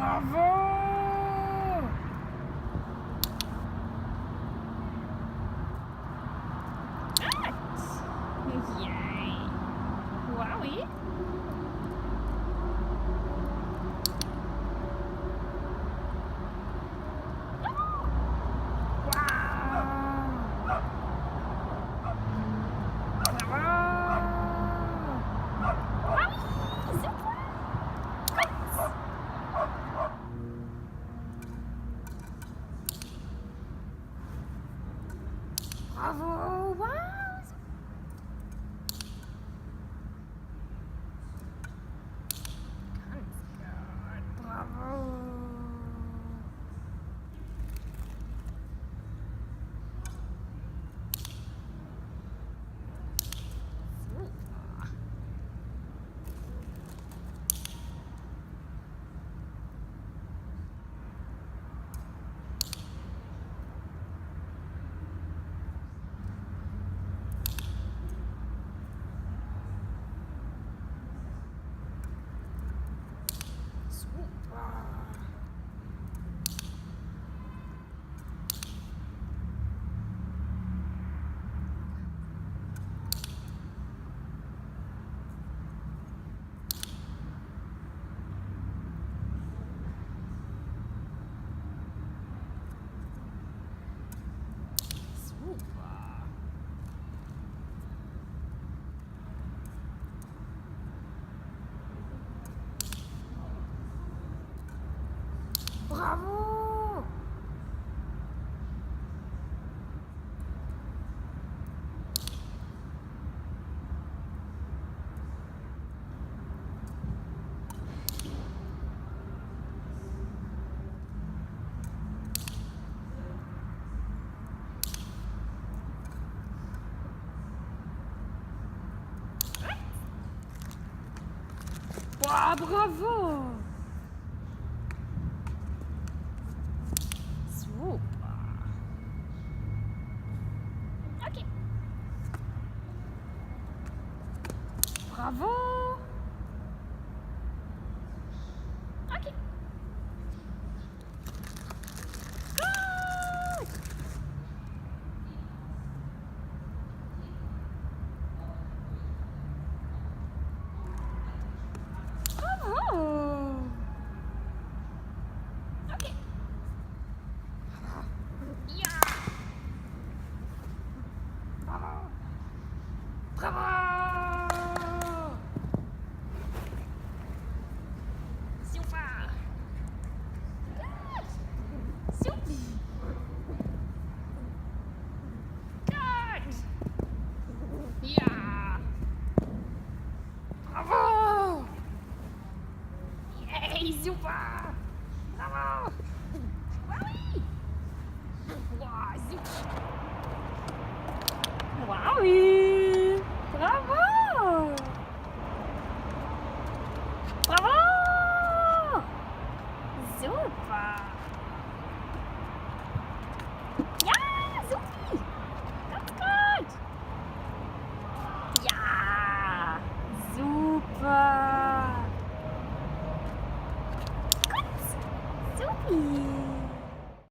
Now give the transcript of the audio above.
Bravo! Yay! Wowie! Bravo! Wow! Ganz gut. Bravo! Super. Super. Super. Bravo! Wow, bravo! Super. Ok. Bravo! Ok. Good! Bravo! Ok. Yeah! Bravo! Bravo! Super! Good! Super! Good! Yeah! Bravo! Yay! Super! Bravo! Wowie! Wow, super! Wowie! Bravo! Bravo! Super! Ja!